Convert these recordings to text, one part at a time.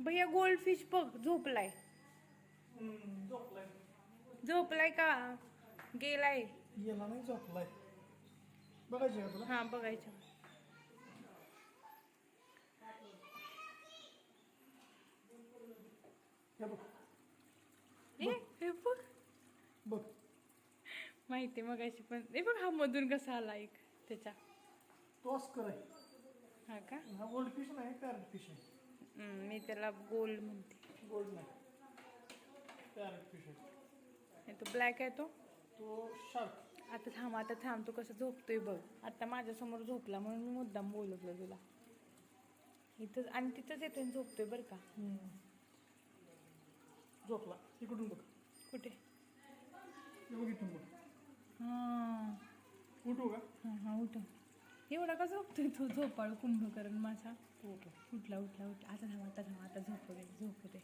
भैया gold fish बघ झोपलाय. झोपलाय. झोपलाय का गेलाय? गेला नाही, झोपलाय. बघायची का तुला? हा बघायचं. हे बघ हे बघ बघ. माहिती मगाशी पण हे बघ हा मधून कसा आला एक त्याच्या. तो ऑस्कर आहे. हा का? हा गोल्ड फिश नाही, पॅरेट फिश आहे. मी त्याला गोल्ड म्हणते. गोल्ड नाही, पॅरेट फिश आहे. तो ब्लॅक आहे तो. तो शार्क. आता थांब तो कसं झोपतोय बघ. आता माझ्यासमोर झोपला म्हणून मी मुद्दाम बोलवलं तुला. इथं आणि तिथंच येतो झोपतोय बरं का. झोपला. इकडून बघ. कुठे? हे बघ इथून बघ. हां उठू का? हां उठ. एवढा का झोपतोय तो झोपाळू कुंभकर्ण माझा. उठ. उठला. आता थांब आता झोपू दे.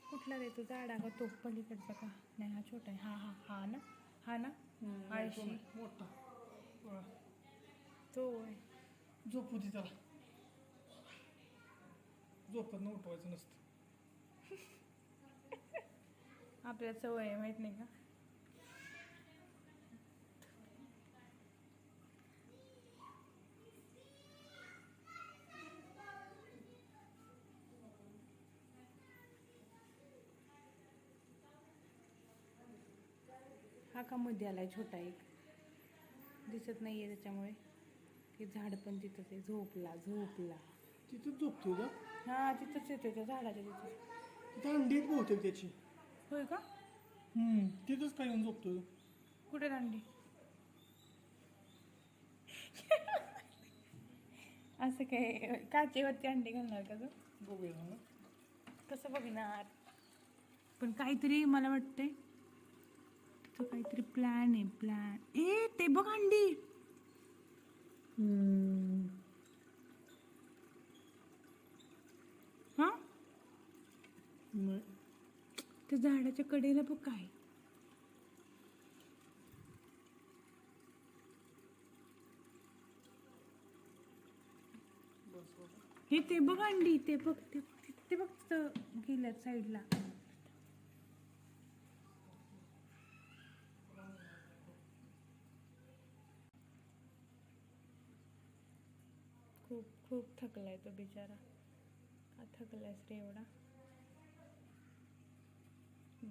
कुठला रे तू? झाडा का तो पलीकडचा का? नाही हा छोटा आहे. हा ना आळशी मोठा तो आहे. झोपू दे त्याला. झोपत न उठवायचं नसतं. आपल्याला सवय आहे माहित नाही का? हा का मध्ये आलाय छोटा एक दिसत नाहीये त्याच्यामुळे. ते झाड पण तिथंच आहे. झोपला. तिथंच झोपतोय का? हा तिथंच येतोय त्या झाडाच्या तिथं. तिथं अंडी आहेत बहुतेक त्याची. होय का? तिथंच काय येऊन झोपतोय. कुठे दांडी? असं काय काचेवरती अंडी घालणार का तू? बघूया ना. कसं बघणार? पण काहीतरी मला वाटतंय तिथं काहीतरी प्लॅन आहे. ए ते बघ अंडी. हा नाही. त्या झाडाच्या कडेला बघ काय. हे ते बघ अंडी. ते बघ तिथं गेल्यात साईडला. खूप थकलाय तो बिचारा. का थकलायस रे एवढा?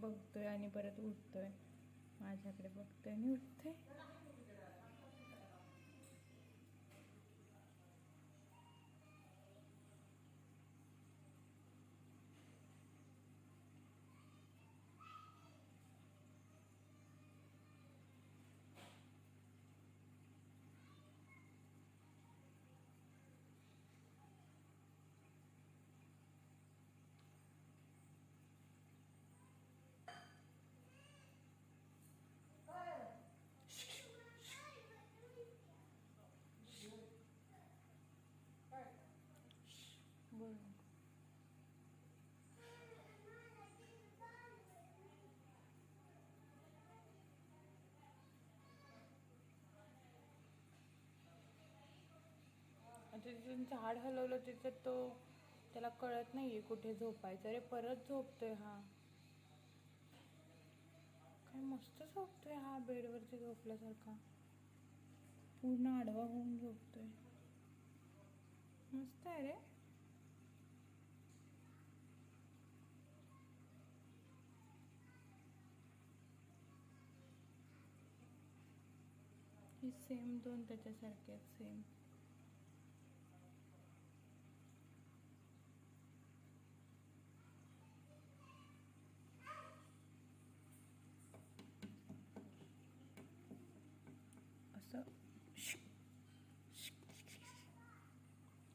बघतोय आणि परत उठतोय. माझ्याकडे बघतोय आणि उठतोय. बोल. तिथून झाड हलवलं तिथं तो त्याला कळत नाहीये कुठे झोपायचं. अरे परत झोपतोय हा. काय मस्त झोपतोय हा. बेडवरती झोपल्यासारखा पूर्ण आडवा होऊन झोपतोय. मस्त आहे रे. ही सेम दोन त्याच्यासारखे आहेत सेम. असं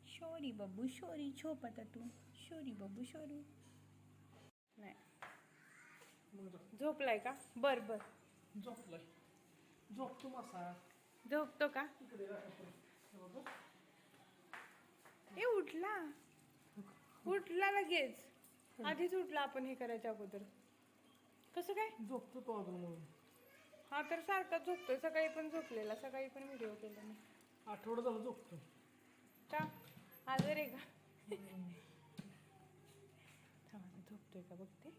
शोरी बब्बू शोरी झोप आता तू. शोरी बब्बू शोरी. नाही झोपलाय का? बर झोपलाय. झोपतो मासा. झोपतो का? इकडे ए उठला लगेच. आधीच उठला आपण हे करायच्या अगोदर. कसं काय? झोपतो तो अजून म्हणून. हा तर सारखाच झोपतोय, सकाळी पण झोपलेला, सकाळी पण व्हिडिओ केला मी. आठवडा झालं झोपतो. का आजार आहे का? थांबा झोपतोय का बघते.